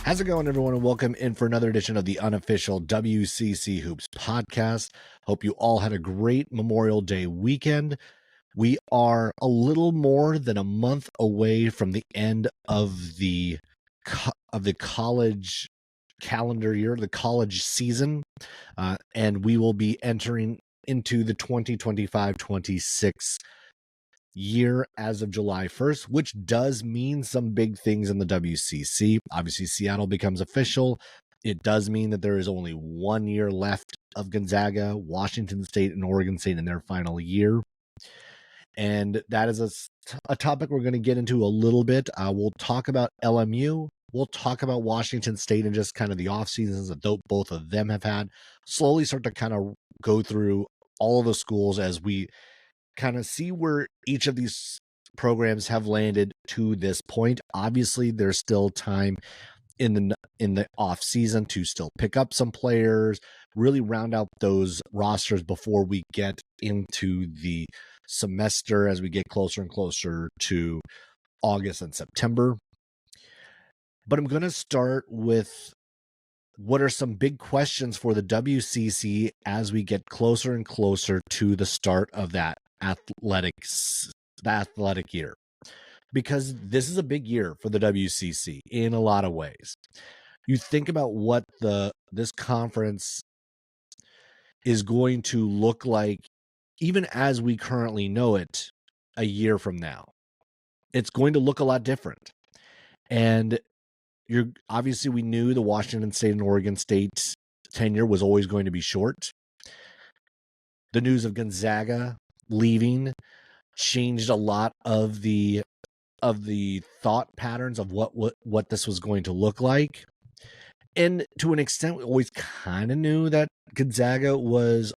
How's it going, everyone, and welcome in for another edition of the unofficial WCC Hoops podcast. Hope you all had a great Memorial Day weekend. We are a little more than a month away from the end of the college calendar year, the college season, and we will be entering into the 2025-26 year as of July 1st, which does mean some big things in the WCC. Obviously, Seattle becomes official. It does mean that there is only 1 year left of Gonzaga, Washington State, and Oregon State in their final year. And that is a topic we're going to get into a little bit. We'll talk about LMU. We'll talk about Washington State and just kind of the off seasons that both of them have had. Slowly start to kind of go through all of the schools as we kind of see where each of these programs have landed to this point. Obviously, there's still time in the off season to still pick up some players, really round out those rosters before we get into the semester as we get closer and closer to August and September. But I'm going to start with what are some big questions for the WCC as we get closer and closer to the start of that athletic year, because this is a big year for the WCC in a lot of ways. You think about what this conference is going to look like even as we currently know it a year from now. It's going to look a lot different. And obviously we knew the Washington State and Oregon State tenure was always going to be short. The news of Gonzaga leaving changed a lot of the thought patterns of what this was going to look like. And to an extent, we always kind of knew that Gonzaga was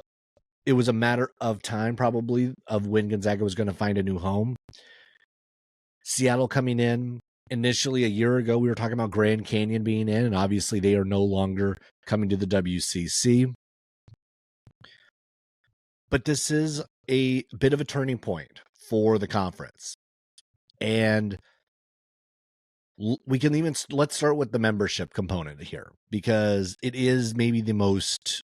a matter of time probably of when Gonzaga was going to find a new home. Seattle coming in initially a year ago, we were talking about Grand Canyon being in, and obviously they are no longer coming to the WCC. But this is a bit of a turning point for the conference. And let's start with the membership component here, because it is maybe the most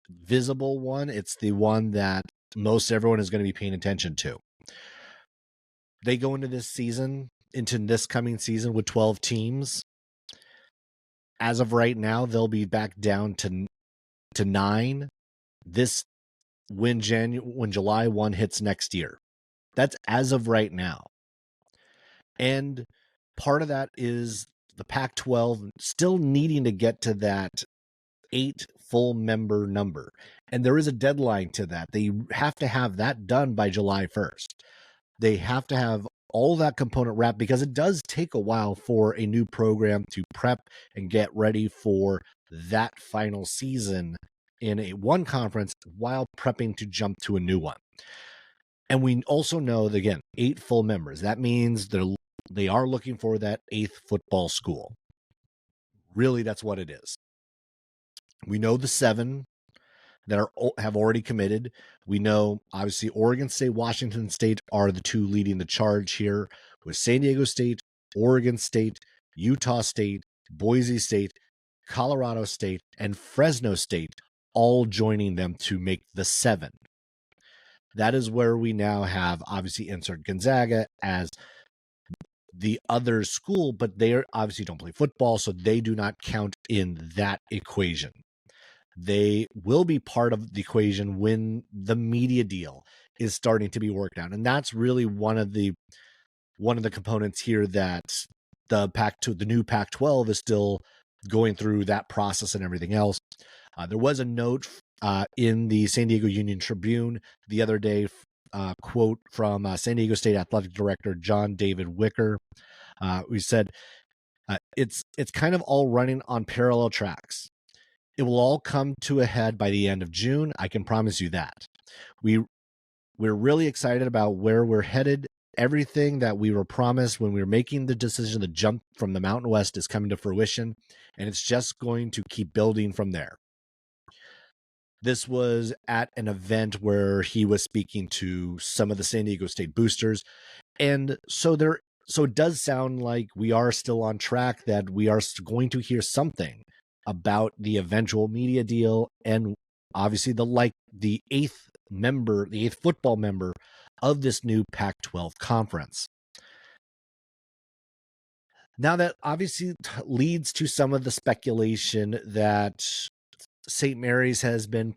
visible one. It's the one that most everyone is going to be paying attention to. They go into this coming season with 12 teams. As of right now, they'll be back down to 9 when July 1 hits next year. That's as of right now. And part of that is the Pac-12 still needing to get to that 8 full member number. And there is a deadline to that. They have to have that done by July 1st. They have to have all that component wrapped, because it does take a while for a new program to prep and get ready for that final season in one conference while prepping to jump to a new one. And we also know that, again, 8 full members. That means they are looking for that 8th football school. Really, that's what it is. We know the 7 that have already committed. We know, obviously, Oregon State, Washington State are the 2 leading the charge here, with San Diego State, Oregon State, Utah State, Boise State, Colorado State, and Fresno State all joining them to make the 7. That is where we now have, obviously, insert Gonzaga as the other school, but they obviously don't play football, so they do not count in that equation. They will be part of the equation when the media deal is starting to be worked out. And that's really one of the components here that the new Pac-12 is still going through that process and everything else. There was a note in the San Diego Union Tribune the other day, quote from San Diego State Athletic Director John David Wicker. We said, it's kind of all running on parallel tracks. It will all come to a head by the end of June. I can promise you that. We're really excited about where we're headed. Everything that we were promised when we were making the decision to jump from the Mountain West is coming to fruition, and it's just going to keep building from there. This was at an event where he was speaking to some of the San Diego State boosters. And so there So it does sound like we are still on track, that we are going to hear something about the eventual media deal, and obviously the eighth football member of this new Pac-12 conference. Now that obviously leads to some of the speculation that St. Mary's has been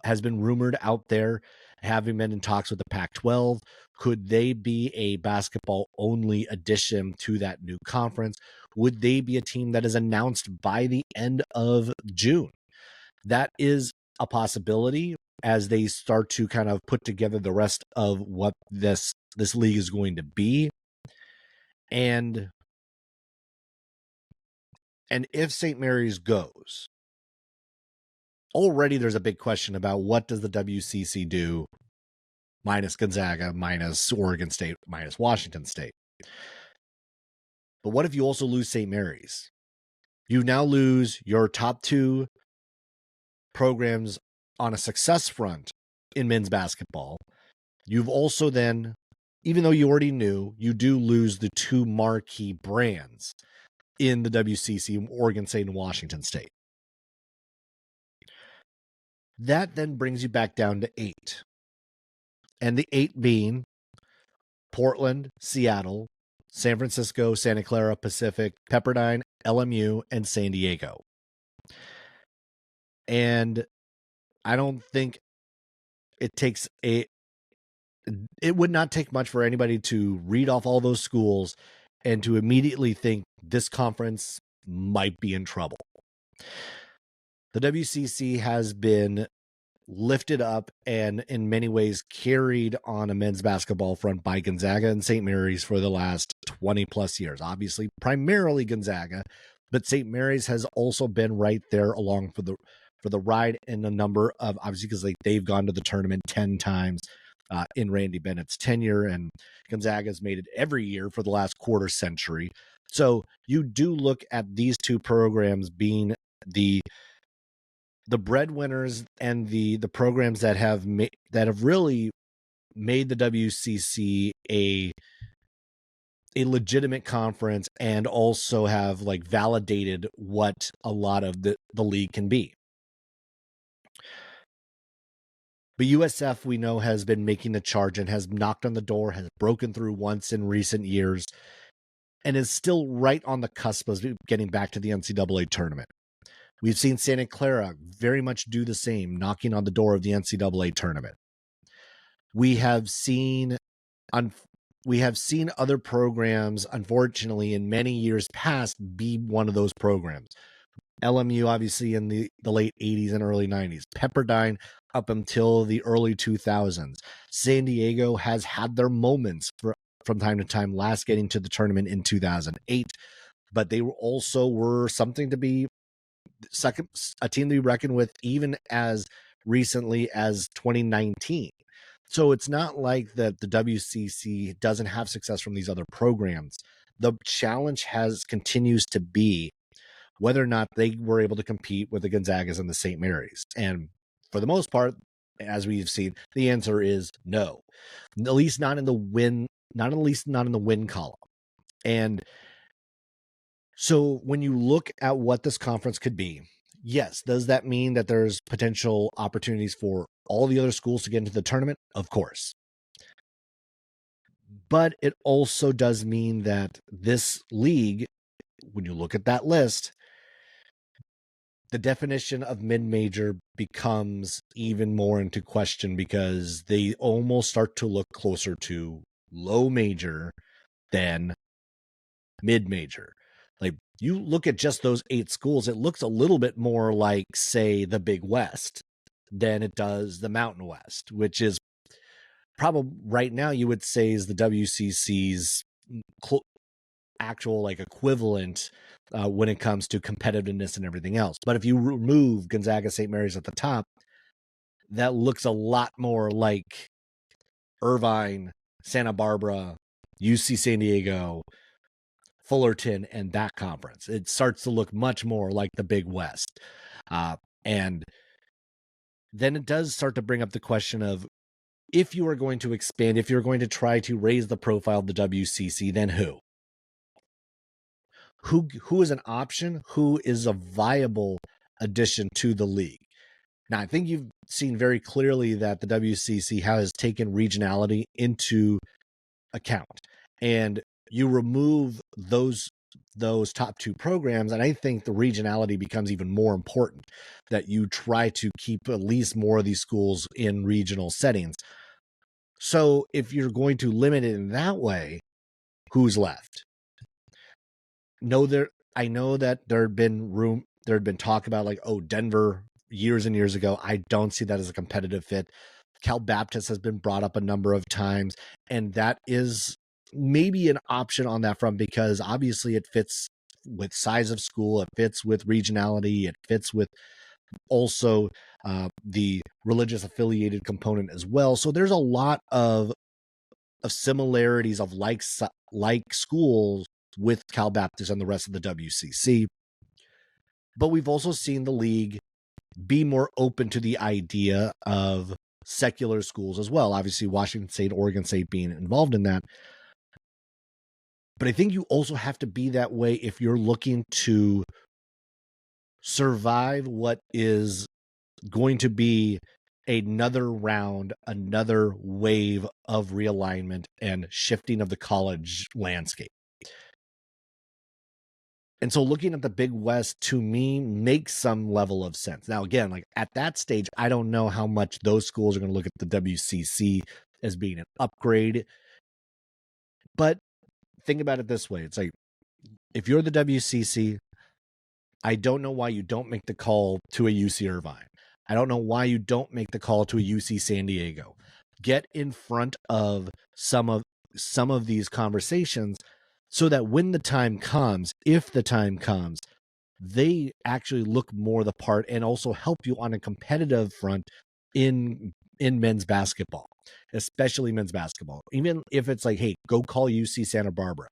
rumored out there, having been in talks with the Pac-12. Could they be a basketball-only addition to that new conference? Would they be a team that is announced by the end of June? That is a possibility as they start to kind of put together the rest of what this league is going to be. And if St. Mary's goes, already there's a big question about what does the WCC do minus Gonzaga, minus Oregon State, minus Washington State. But what if you also lose St. Mary's? You now lose your top two programs on a success front in men's basketball. You've also then, even though you already knew, you do lose the two marquee brands in the WCC, Oregon State and Washington State. That then brings you back down to 8. And the 8 being Portland, Seattle, San Francisco, Santa Clara, Pacific, Pepperdine, LMU, and San Diego. And I don't think it would not take much for anybody to read off all those schools and to immediately think this conference might be in trouble. The WCC has been lifted up and in many ways carried on a men's basketball front by Gonzaga and St. Mary's for the last 20 plus years. Obviously, primarily Gonzaga, but St. Mary's has also been right there along for the ride in a number of, obviously, because they've gone to the tournament 10 times in Randy Bennett's tenure, and Gonzaga's made it every year for the last quarter century. So you do look at these two programs being the breadwinners and the programs that have really made the WCC a legitimate conference, and also have validated what a lot of the league can be. But USF, we know, has been making the charge and has knocked on the door, has broken through once in recent years, and is still right on the cusp of getting back to the NCAA tournament. We've seen Santa Clara very much do the same, knocking on the door of the NCAA tournament. We have seen other programs, unfortunately, in many years past, be one of those programs. LMU, obviously, in the late 80s and early 90s. Pepperdine up until the early 2000s. San Diego has had their moments from time to time, last getting to the tournament in 2008. But they also were something to be a team to be reckoned with even as recently as 2019. So it's not like that the WCC doesn't have success from these other programs. The challenge continues to be whether or not they were able to compete with the Gonzagas and the St. Mary's. And for the most part, as we've seen, the answer is no. At least not in the win column. And so when you look at what this conference could be, yes, does that mean that there's potential opportunities for all the other schools to get into the tournament? Of course. But it also does mean that this league, when you look at that list, the definition of mid-major becomes even more into question, because they almost start to look closer to low major than mid-major. You look at just those 8 schools, it looks a little bit more like, say, the Big West than it does the Mountain West, which is probably right now you would say is the WCC's actual equivalent when it comes to competitiveness and everything else. But if you remove Gonzaga, St. Mary's at the top, that looks a lot more like Irvine, Santa Barbara, UC San Diego, Fullerton, and that conference. It starts to look much more like the Big West. And then it does start to bring up the question of, if you are going to expand, if you're going to try to raise the profile of the WCC, then who? Who is an option? Who is a viable addition to the league? Now, I think you've seen very clearly that the WCC has taken regionality into account, and you remove those top two programs, and I think the regionality becomes even more important, that you try to keep at least more of these schools in regional settings. So if you're going to limit it in that way, who's left? I know that there had been talk about like, oh, Denver years and years ago. I don't see that as a competitive fit. Cal Baptist has been brought up a number of times, and that is maybe an option on that front, because obviously it fits with size of school, it fits with regionality, it fits with also the religious affiliated component as well. So there's a lot of similarities of like schools with Cal Baptist and the rest of the WCC. But we've also seen the league be more open to the idea of secular schools as well. Obviously, Washington State, Oregon State being involved in that. But I think you also have to be that way if you're looking to survive what is going to be another round, another wave of realignment and shifting of the college landscape. And so looking at the Big West, to me, makes some level of sense. Now, again, like at that stage, I don't know how much those schools are going to look at the WCC as being an upgrade. But think about it this way. It's like, if you're the WCC, I don't know why you don't make the call to a UC Irvine. I don't know why you don't make the call to a UC San Diego. Get in front of some of these conversations, so that when the time comes, if the time comes, they actually look more the part and also help you on a competitive front in men's basketball, especially men's basketball. Even if it's like, hey, go call UC Santa Barbara.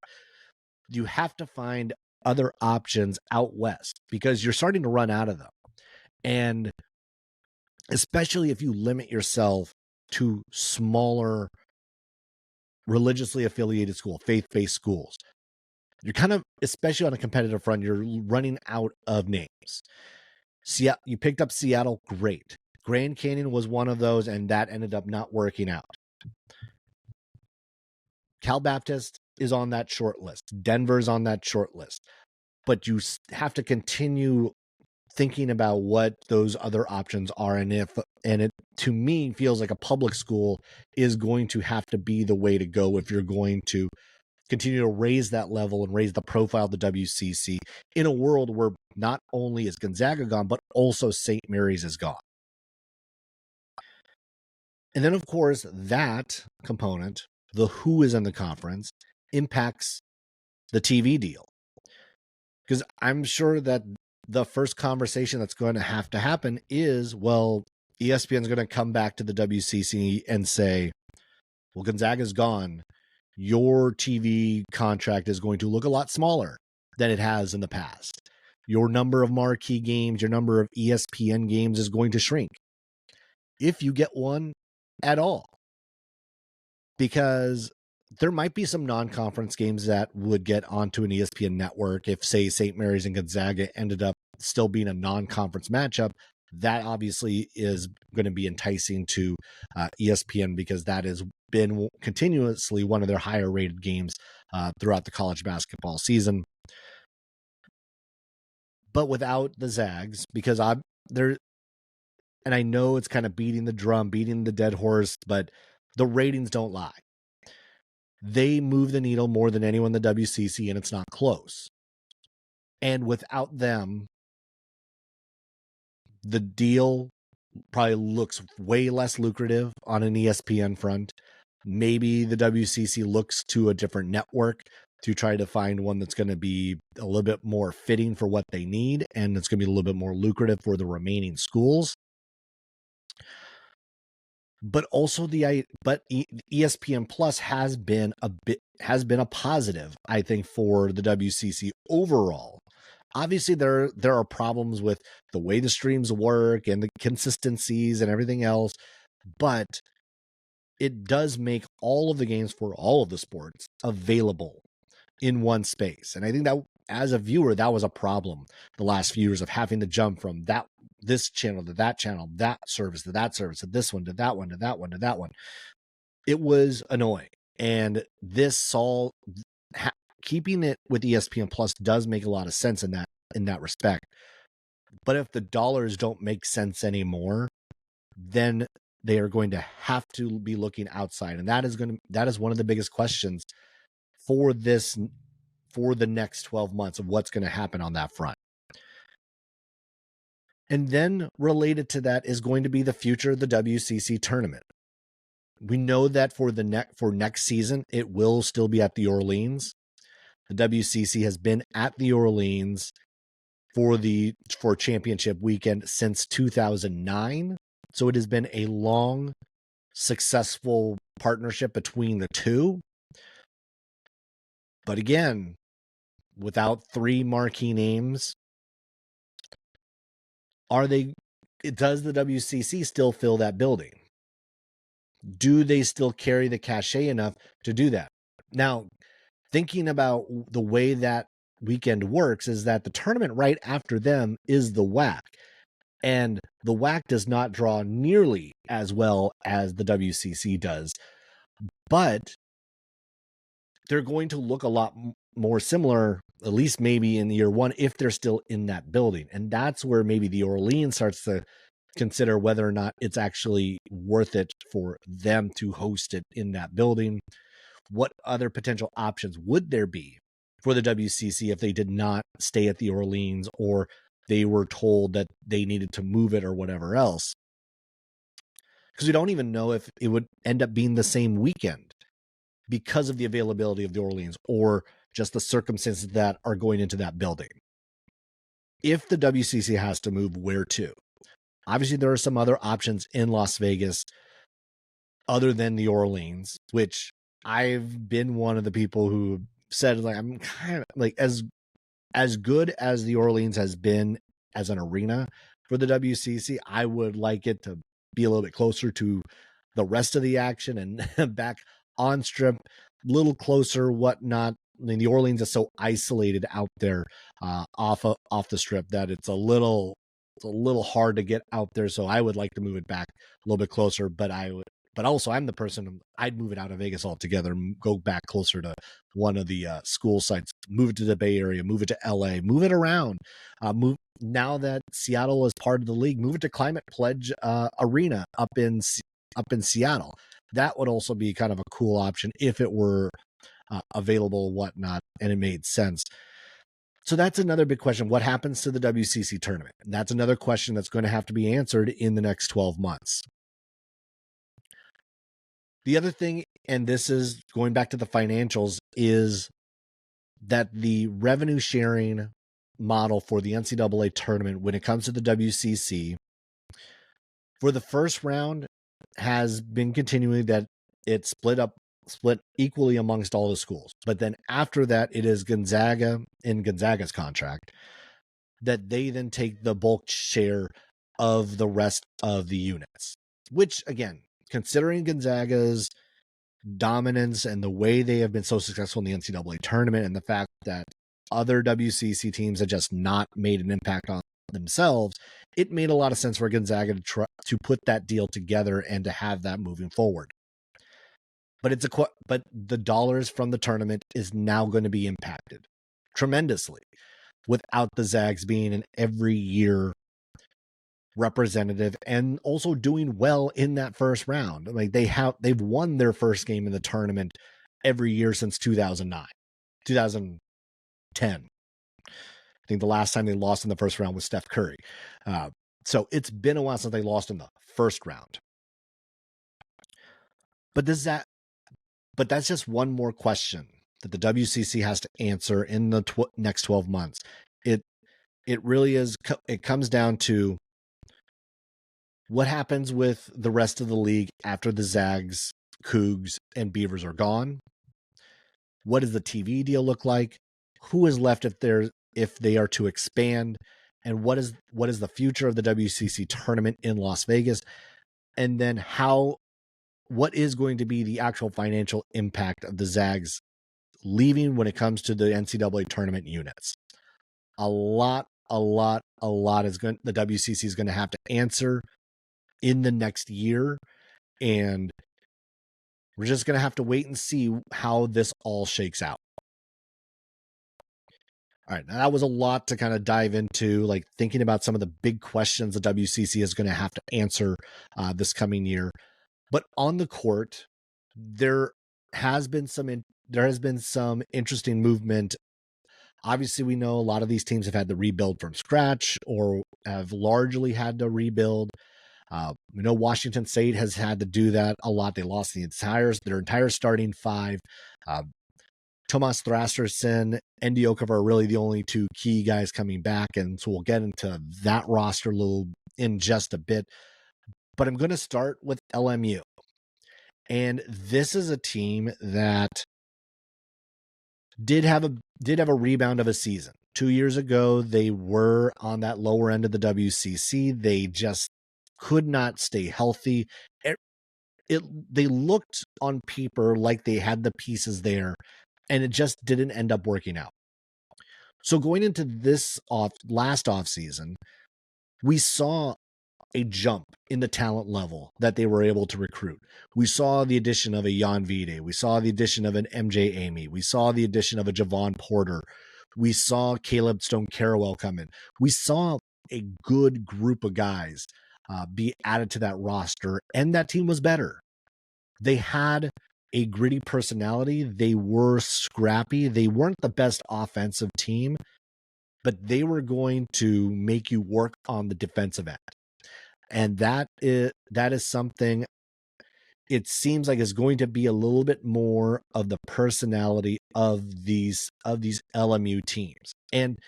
You have to find other options out west, because you're starting to run out of them. And especially if you limit yourself to smaller religiously affiliated school, faith-based schools, you're kind of, especially on a competitive front, you're running out of names. You picked up Seattle, great. Grand Canyon was one of those, and that ended up not working out. Cal Baptist is on that short list. Denver's on that short list. But you have to continue thinking about what those other options are, and it to me feels like a public school is going to have to be the way to go if you're going to continue to raise that level and raise the profile of the WCC in a world where not only is Gonzaga gone, but also St. Mary's is gone. And then, of course, that component, the who is in the conference, impacts the TV deal. Because I'm sure that the first conversation that's going to happen is, well, ESPN's going to come back to the WCC and say, well, Gonzaga's gone. Your TV contract is going to look a lot smaller than it has in the past. Your number of marquee games, your number of ESPN games is going to shrink, if you get one at all. Because there might be some non-conference games that would get onto an ESPN network if, say, St. Mary's and Gonzaga ended up still being a non-conference matchup. That obviously is going to be enticing to ESPN, because that has been continuously one of their higher rated games throughout the college basketball season. But without the Zags, because and I know it's kind of beating the dead horse, but the ratings don't lie. They move the needle more than anyone in the WCC, and it's not close. And without them, the deal probably looks way less lucrative on an ESPN front. Maybe the WCC looks to a different network to try to find one that's going to be a little bit more fitting for what they need, and it's going to be a little bit more lucrative for the remaining schools. But also ESPN Plus has been a positive, I think, for the WCC overall. Obviously, there are problems with the way the streams work and the consistencies and everything else, but it does make all of the games for all of the sports available in one space. And I think that as a viewer, that was a problem the last few years of having to jump from this channel to that channel, that service to that service, to this one, to that one, to that one, to that one. It was annoying. And keeping it with ESPN Plus does make a lot of sense in that respect. But if the dollars don't make sense anymore, then they are going to have to be looking outside. And that is one of the biggest questions for the next 12 months of what's going to happen on that front. And then related to that is going to be the future of the WCC tournament. We know that for next season, it will still be at the Orleans. The WCC has been at the Orleans for championship weekend since 2009. So it has been a long, successful partnership between the two. But again, without three marquee names, does the WCC still fill that building? Do they still carry the cachet enough to do that? Now, thinking about the way that weekend works is that the tournament right after them is the WAC. And the WAC does not draw nearly as well as the WCC does. But they're going to look a lot more similar, at least maybe in year one, if they're still in that building. And that's where maybe the Orleans starts to consider whether or not it's actually worth it for them to host it in that building. What other potential options would there be for the WCC if they did not stay at the Orleans, or they were told that they needed to move it or whatever else? Because we don't even know if it would end up being the same weekend because of the availability of the Orleans or just the circumstances that are going into that building. If the WCC has to move, where to? Obviously, there are some other options in Las Vegas other than the Orleans, which I've been one of the people who said, like, I'm kind of like, as good as the Orleans has been as an arena for the WCC, I would like it to be a little bit closer to the rest of the action and back on strip, a little closer, whatnot. I mean, the Orleans is so isolated out there off the strip that it's a little hard to get out there. So I would like to move it back a little bit closer, but also I'm the person, I'd move it out of Vegas altogether and go back closer to one of the school sites, move it to the Bay Area, move it to LA, move it around, now that Seattle is part of the league, move it to Climate Pledge Arena up in Seattle. That would also be kind of a cool option if it were available, whatnot, and it made sense. So that's another big question. What happens to the WCC tournament? And that's another question that's going to have to be answered in the next 12 months. The other thing, and this is going back to the financials, is that the revenue sharing model for the NCAA tournament, when it comes to the WCC, for the first round has been continuing that it's split equally amongst all the schools. But then after that, it is Gonzaga in Gonzaga's contract that they then take the bulk share of the rest of the units, which, again, considering Gonzaga's dominance and the way they have been so successful in the NCAA tournament, and the fact that other WCC teams have just not made an impact on themselves, it made a lot of sense for Gonzaga to put that deal together and to have that moving forward. But but the dollars from the tournament is now going to be impacted tremendously without the Zags being an every year representative and also doing well in that first round. Like they've won their first game in the tournament every year since 2010. I think the last time they lost in the first round was Steph Curry. So it's been a while since they lost in the first round. But that's just one more question that the WCC has to answer in the next 12 months. It really is. It comes down to what happens with the rest of the league after the Zags, Cougs, and Beavers are gone. What does the TV deal look like? Who is left if they are to expand? And what is the future of the WCC tournament in Las Vegas? And then how what is going to be the actual financial impact of the Zags leaving when it comes to the NCAA tournament units. A lot is going, the WCC is going to have to answer in the next year, and we're just going to have to wait and see how this all shakes out. All right, now that was a lot to kind of dive into, like thinking about some of the big questions the WCC is going to have to answer this coming year. But on the court, there has been some interesting movement. Obviously, we know a lot of these teams have had to rebuild from scratch or have largely had to rebuild. We know Washington State has had to do that a lot. They lost their entire starting five. Tomas Thrasterson and Diokov are really the only two key guys coming back, and so we'll get into that roster in just a bit. But I'm going to start with LMU. And this is a team that did have a rebound of a season. 2 years ago, they were on that lower end of the WCC. They just could not stay healthy. They looked on paper like they had the pieces there, and it just didn't end up working out. So going into this last offseason, we saw a jump in the talent level that they were able to recruit. We saw the addition of a Jan Vide. We saw the addition of an MJ Amy. We saw the addition of a Javon Porter. We saw Caleb Stone Carawell come in. We saw a good group of guys be added to that roster, and that team was better. They had a gritty personality. They were scrappy. They weren't the best offensive team, but they were going to make you work on the defensive end. And that is something it seems like is going to be a little bit more of the personality of these LMU teams. And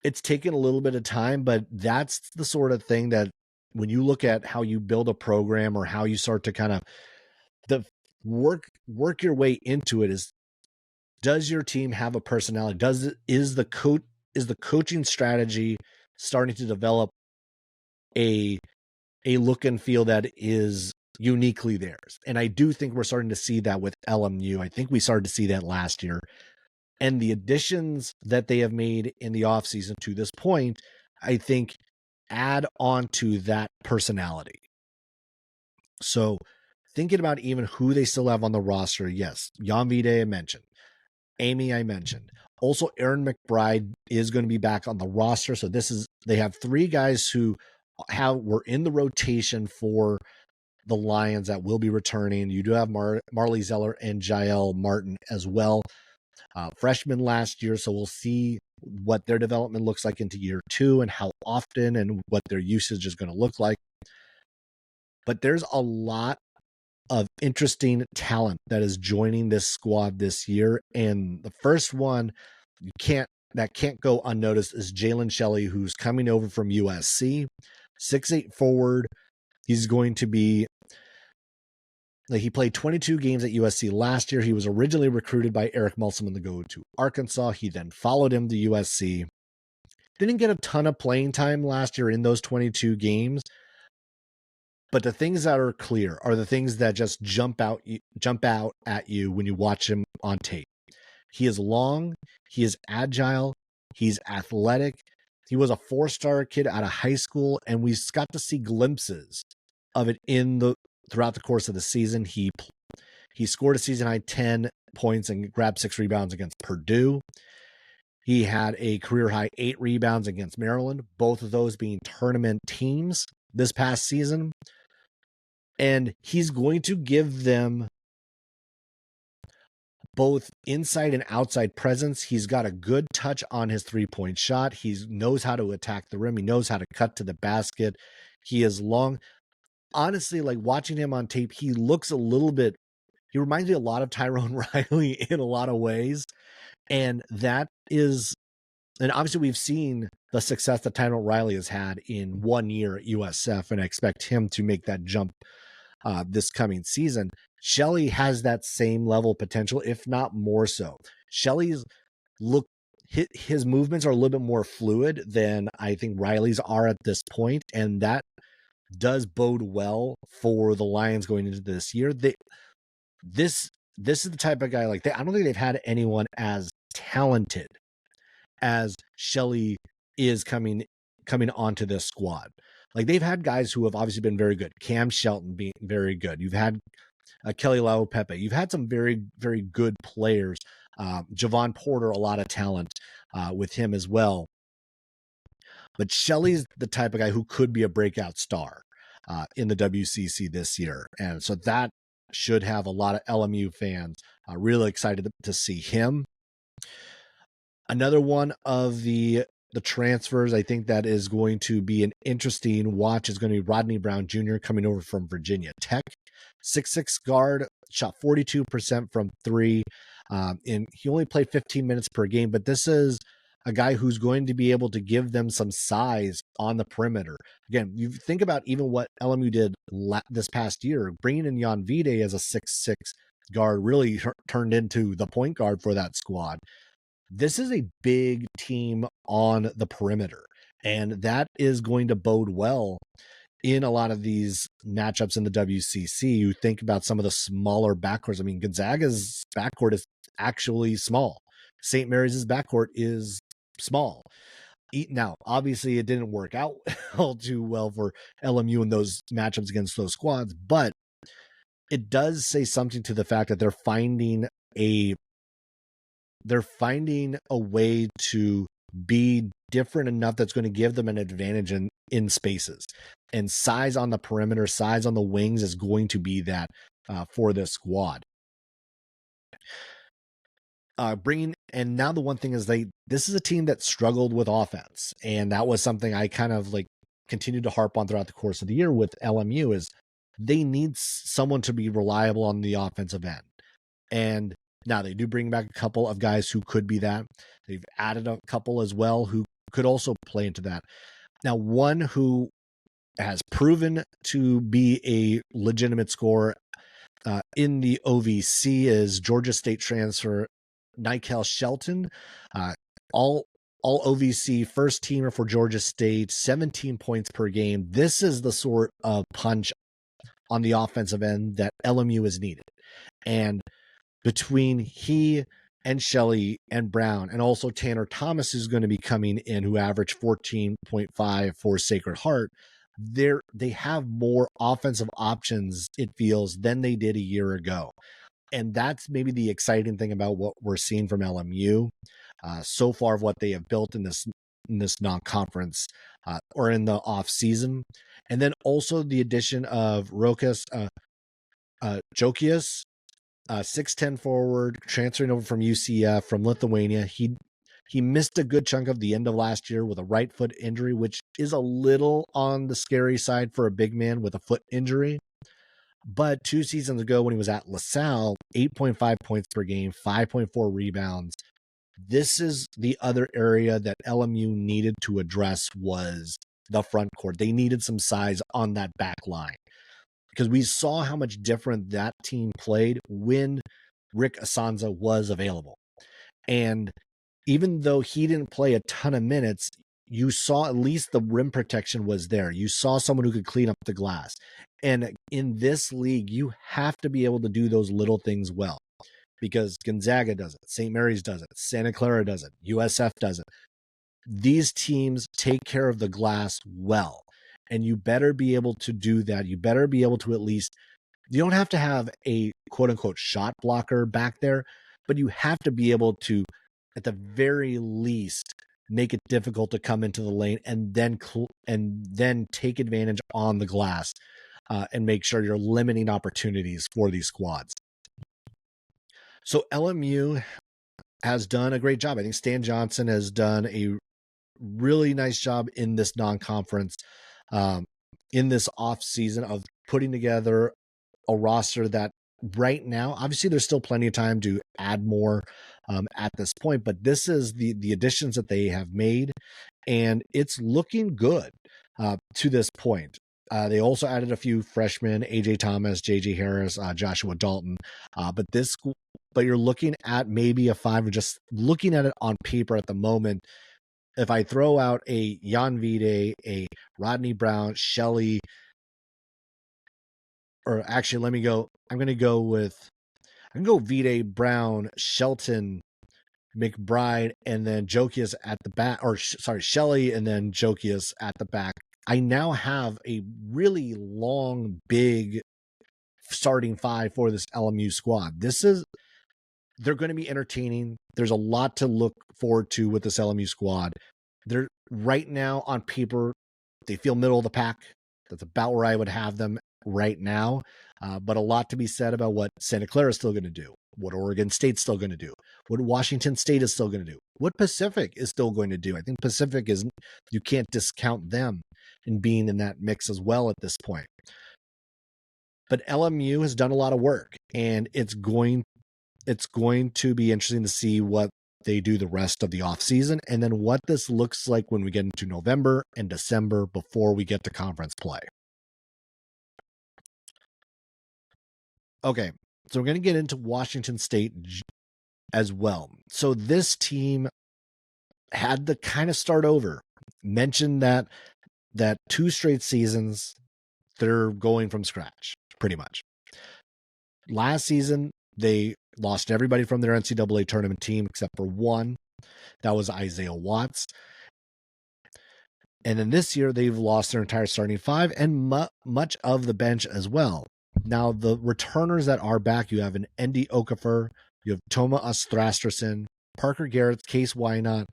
it's taken a little bit of time, but that's the sort of thing that when you look at how you build a program or how you start to kind of work your way into it, is, does your team have a personality? Is the coaching strategy starting to develop a look and feel that is uniquely theirs? And I do think we're starting to see that with LMU. I think we started to see that last year. And the additions that they have made in the offseason to this point, I think, add on to that personality. So thinking about even who they still have on the roster, yes, Jan Vide I mentioned. Amy I mentioned. Also, Aaron McBride is going to be back on the roster. So they have three guys who were in the rotation for the Lions that will be returning. You do have Marley Zeller and Jael Martin as well. Freshmen last year, so we'll see what their development looks like into year 2 and how often and what their usage is going to look like. But there's a lot of interesting talent that is joining this squad this year. And the first one that can't go unnoticed is Jalen Shelley, who's coming over from USC. 6'8" forward. He's going to be, he played 22 games at USC last year. He was originally recruited by Eric Musselman to go to Arkansas. He then followed him to USC. Didn't get a ton of playing time last year in those 22 games. But the things that are clear are the things that just jump out at you when you watch him on tape. He is long, he is agile, he's athletic. He was a 4-star kid out of high school, and we got to see glimpses of it throughout the course of the season. He scored a season-high 10 points and grabbed 6 rebounds against Purdue. He had a career-high 8 rebounds against Maryland, both of those being tournament teams this past season. And he's going to give them both inside and outside presence. He's got a good touch on his 3-point shot. He knows how to attack the rim. He knows how to cut to the basket. He is long. Honestly, like watching him on tape, he reminds me a lot of Tyrone Riley in a lot of ways. And obviously we've seen the success that Tyrone Riley has had in 1 year at USF, and I expect him to make that jump this coming season. Shelley has that same level of potential, if not more so. Shelley's his movements are a little bit more fluid than I think Riley's are at this point, and that does bode well for the Lions going into this year. This is the type of guy like I don't think they've had anyone as talented as Shelley is coming onto this squad. Like, they've had guys who have obviously been very good. Cam Shelton being very good. You've had Kelly Laupepe. You've had some very, very good players. Javon Porter, a lot of talent with him as well. But Shelley's the type of guy who could be a breakout star in the WCC this year. And so that should have a lot of LMU fans really excited to see him. Another one of the transfers I think that is going to be an interesting watch is going to be Rodney Brown Jr. coming over from Virginia Tech. 6'6" guard, shot 42% from three. And he only played 15 minutes per game, but this is a guy who's going to be able to give them some size on the perimeter. Again, you think about even what LMU did this past year, bringing in Jan Vide as a 6'6" guard really turned into the point guard for that squad. This is a big team on the perimeter, and that is going to bode well in a lot of these matchups in the WCC. You think about some of the smaller backcourts. I mean, Gonzaga's backcourt is actually small. St. Mary's backcourt is small. Now, obviously, it didn't work out all too well for LMU in those matchups against those squads, but it does say something to the fact that they're finding a way to be different enough that's going to give them an advantage in spaces. And size on the perimeter, size on the wings is going to be that for this squad. And now the one thing is this is a team that struggled with offense. And that was something I kind of like continued to harp on throughout the course of the year with LMU is they need someone to be reliable on the offensive end. And now they do bring back a couple of guys who could be that. They've added a couple as well who could also play into that. Now, one who has proven to be a legitimate scorer in the OVC is Georgia State transfer Nikel Shelton. All OVC first teamer for Georgia State, 17 points per game. This is the sort of punch on the offensive end that LMU has needed. And between he and Shelley and Brown, and also Tanner Thomas is going to be coming in, who averaged 14.5 for Sacred Heart, they have more offensive options, it feels, than they did a year ago. And that's maybe the exciting thing about what we're seeing from LMU so far of what they have built in this non-conference or in the off season. And then also the addition of Rokas Jokias, 6'10" forward, transferring over from UCF from Lithuania. He missed a good chunk of the end of last year with a right foot injury, which is a little on the scary side for a big man with a foot injury. But 2 seasons ago when he was at LaSalle, 8.5 points per game, 5.4 rebounds. This is the other area that LMU needed to address was the front court. They needed some size on that back line because we saw how much different that team played when Rick Asanza was available. And even though he didn't play a ton of minutes, you saw at least the rim protection was there. You saw someone who could clean up the glass. And in this league, you have to be able to do those little things well because Gonzaga does it, St. Mary's does it, Santa Clara does it, USF does it. These teams take care of the glass well, and you better be able to do that. You better be able to at least, you don't have to have a quote unquote shot blocker back there, but you have to be able to, at the very least, make it difficult to come into the lane and then take advantage on the glass and make sure you're limiting opportunities for these squads. So LMU has done a great job. I think Stan Johnson has done a really nice job in this non-conference, in this off season of putting together a roster that right now, obviously there's still plenty of time to add more at this point, but this is the additions that they have made, and it's looking good to this point. They also added a few freshmen, AJ Thomas, JJ Harris, Joshua Dalton, but you're looking at maybe a 5, or just looking at it on paper at the moment. If I throw out a Jan Vide, a Rodney Brown, Shelley, or actually, let me go. I'm going to go with, I can go Vide, Brown, Shelton, McBride, and then Jokius at the back, or sorry, Shelley, and then Jokius at the back. I now have a really long, big starting five for this LMU squad. They're going to be entertaining. There's a lot to look forward to with this LMU squad. They're right now on paper, they feel middle of the pack. That's about where I would have them right now. But a lot to be said about what Santa Clara is still going to do, what Oregon State's still going to do, what Washington State is still going to do, what Pacific is still going to do. I think Pacific is, you can't discount them in being in that mix as well at this point. But LMU has done a lot of work, and it's going to be interesting to see what they do the rest of the offseason, and then what this looks like when we get into November and December before we get to conference play. Okay, so we're going to get into Washington State as well. So this team had to kind of start over. Mentioned that 2 straight seasons, they're going from scratch, pretty much. Last season, they lost everybody from their NCAA tournament team except for one. That was Isaiah Watts. And then this year, they've lost their entire starting five and much of the bench as well. Now, the returners that are back, you have an Endi Okafor, you have Toma Astrasterson, Parker Garrett, Case Wynot,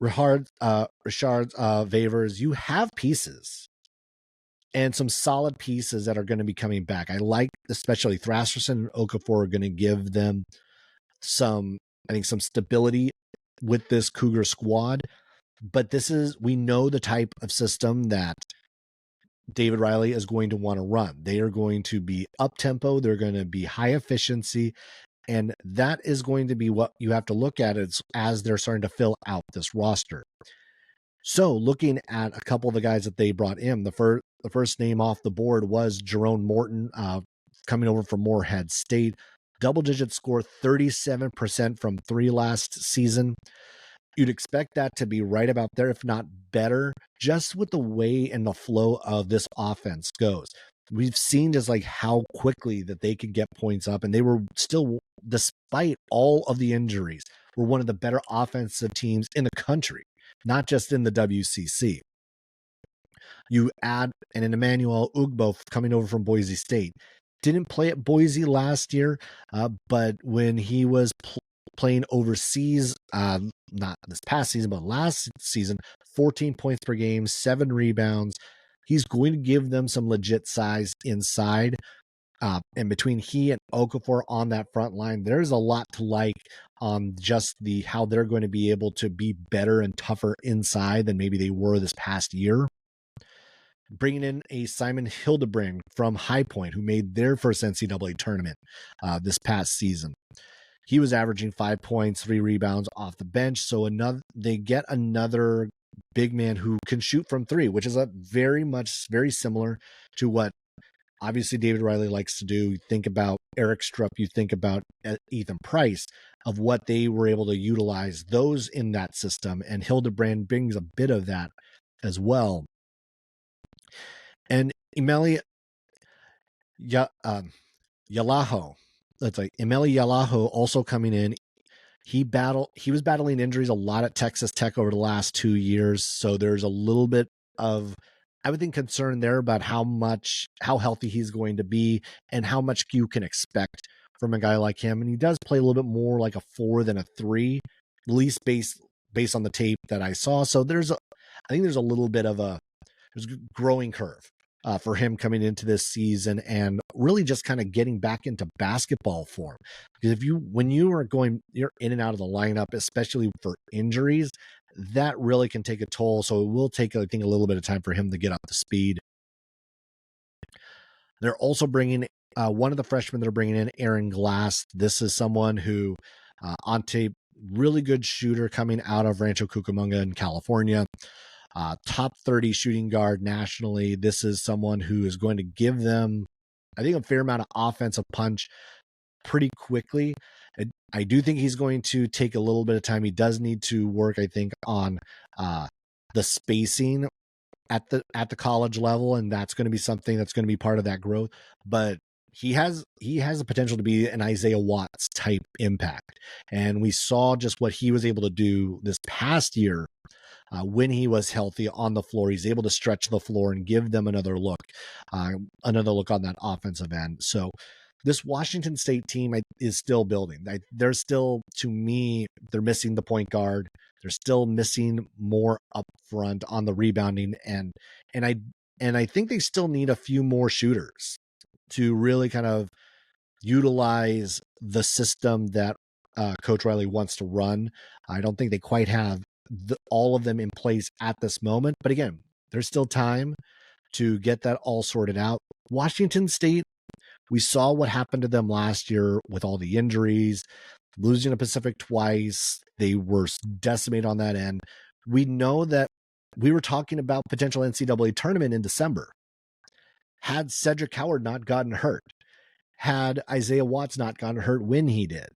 Richard Vavers. You have pieces, and some solid pieces that are going to be coming back. I like, especially Thrasterson and Okafor are going to give them some stability with this Cougar squad. But we know the type of system that David Riley is going to want to run. They are going to be up-tempo. They're going to be high efficiency. And that is going to be what you have to look at as they're starting to fill out this roster. So looking at a couple of the guys that they brought in, the first name off the board was Jerome Morton, coming over from Morehead State. Double-digit score, 37% from 3 last season. You'd expect that to be right about there, if not better, just with the way and the flow of this offense goes. We've seen just like how quickly that they could get points up, and they were still, despite all of the injuries, were one of the better offensive teams in the country, not just in the WCC. You add an Emmanuel Ugbo coming over from Boise State. Didn't play at Boise last year, but when he was playing overseas, not this past season, but last season, 14 points per game, 7 rebounds. He's going to give them some legit size inside. And between he and Okafor on that front line, there's a lot to like on just how they're going to be able to be better and tougher inside than maybe they were this past year. Bringing in a Simon Hildebrand from High Point, who made their first NCAA tournament this past season. He was averaging 5 points, 3 rebounds off the bench. So they get another big man who can shoot from 3, which is very similar to what obviously David Riley likes to do. You think about Eric Strupp, you think about Ethan Price, of what they were able to utilize those in that system. And Hildebrand brings a bit of that as well. And Emeli Yalaho. That's like Emeli Yalaho also coming in. He was battling injuries a lot at Texas Tech over the last 2 years. So there's a little bit of, I would think, concern there about how healthy he's going to be and how much you can expect from a guy like him. And he does play a little bit more like a 4 than a 3, at least based on the tape that I saw. So I think there's a little bit of there's a growing curve for him coming into this season and really just kind of getting back into basketball form. Because when you're in and out of the lineup, especially for injuries, that really can take a toll. So it will take, I think, a little bit of time for him to get up to speed. They're also bringing one of the freshmen they're bringing in, Aaron Glass. This is someone who on tape, really good shooter coming out of Rancho Cucamonga in California. Top 30 shooting guard nationally. This is someone who is going to give them, I think, a fair amount of offensive punch pretty quickly. I do think he's going to take a little bit of time. He does need to work, I think, on the spacing at the college level, and that's going to be something that's going to be part of that growth. But he has the potential to be an Isaiah Watts type impact, and we saw just what he was able to do this past year. When he was healthy on the floor, he's able to stretch the floor and give them another look on that offensive end. So this Washington State team is still building. They're still, to me, they're missing the point guard. They're still missing more up front on the rebounding, and I think they still need a few more shooters to really kind of utilize the system that Coach Riley wants to run. I don't think they quite have all of them in place at this moment. But again, there's still time to get that all sorted out. Washington State, we saw what happened to them last year with all the injuries, losing a Pacific twice. They were decimated on that end. We know that we were talking about potential NCAA tournament in December. Had Cedric Howard not gotten hurt, had Isaiah Watts not gotten hurt when he did,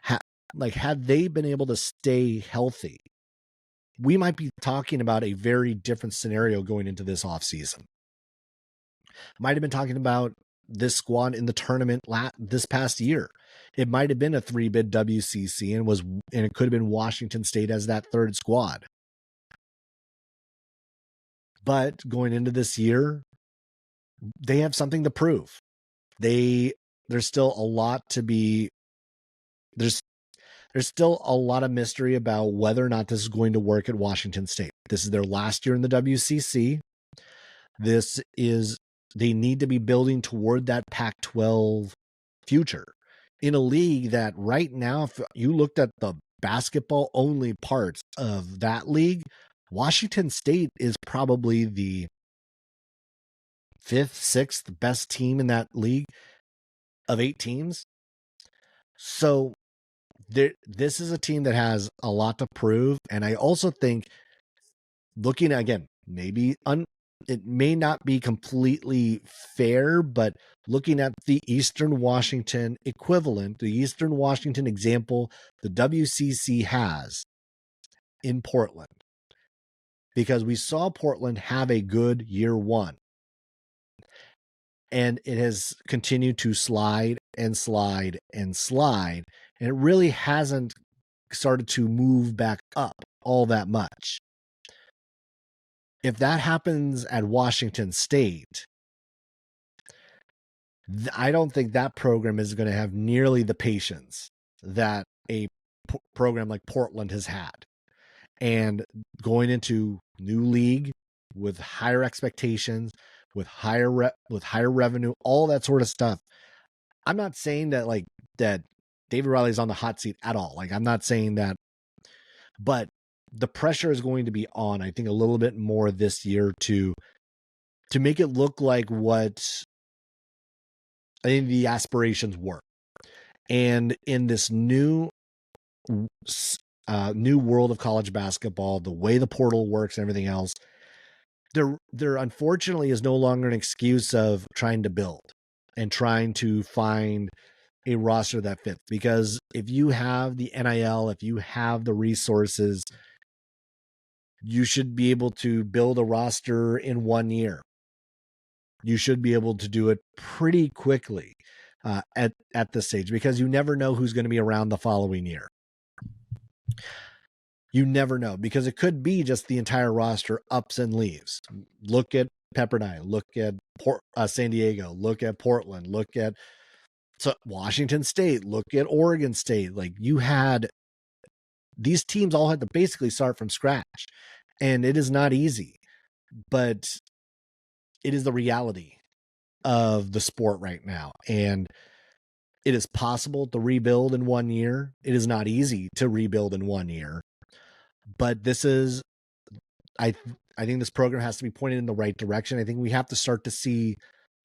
had they been able to stay healthy, we might be talking about a very different scenario going into this offseason. Might have been talking about this squad in the tournament this past year. It might have been a 3-bid WCC and it could have been Washington State as that third squad. But going into this year, they have something to prove. There's still a lot to be. There's still a lot of mystery about whether or not this is going to work at Washington State. This is their last year in the WCC. They need to be building toward that Pac-12 future in a league that right now, if you looked at the basketball only parts of that league, Washington State is probably the 5th, 6th best team in that league of 8 teams. So this is a team that has a lot to prove. And I also think, looking again, maybe it may not be completely fair, but looking at the Eastern Washington equivalent, the Eastern Washington example the WCC has in Portland, because we saw Portland have a good year one, and it has continued to slide and slide and slide, and it really hasn't started to move back up all that much. If that happens at Washington State, I don't think that program is going to have nearly the patience that a program like Portland has had. And going into new league with higher expectations, with higher revenue, all that sort of stuff. I'm not saying that that David Riley is on the hot seat at all. I'm not saying that, but the pressure is going to be on, I think, a little bit more this year to make it look like what I think the aspirations were. And in this new world of college basketball, the way the portal works and everything else, there unfortunately is no longer an excuse of trying to build and trying to find a roster that fits. Because if you have the NIL, if you have the resources, you should be able to build a roster in 1 year. You should be able to do it pretty quickly at this stage, because you never know who's going to be around the following year. You never know, because it could be just the entire roster ups and leaves. Look at Pepperdine, look at San Diego, look at Portland, look at Washington State, look at Oregon State. These teams all had to basically start from scratch, and it is not easy, but it is the reality of the sport right now. And it is possible to rebuild in 1 year. It is not easy to rebuild in 1 year, but I think this program has to be pointed in the right direction. I think we have to start to see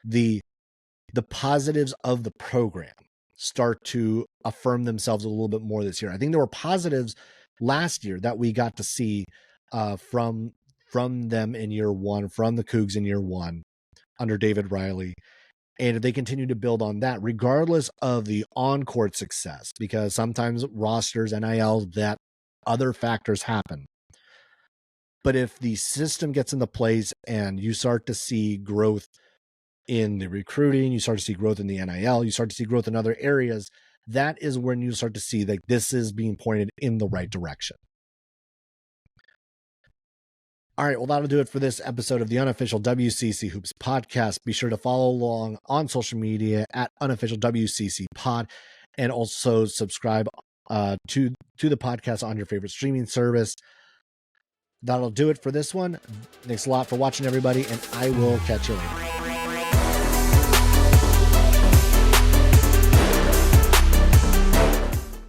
the positives of the program start to affirm themselves a little bit more this year. I think there were positives last year that we got to see from them in year one, from the Cougs in year one under David Riley. And if they continue to build on that, regardless of the on-court success, because sometimes rosters, NIL, that other factors happen. But if the system gets into place and you start to see growth in the recruiting, you start to see growth in the NIL, you start to see growth in other areas, that is when you start to see that this is being pointed in the right direction. All right, well, that'll do it for this episode of the Unofficial WCC Hoops podcast. Be sure to follow along on social media at Unofficial WCC Pod, and also subscribe to the podcast on your favorite streaming service. That'll do it for this one. Thanks a lot for watching, everybody, and I will catch you later.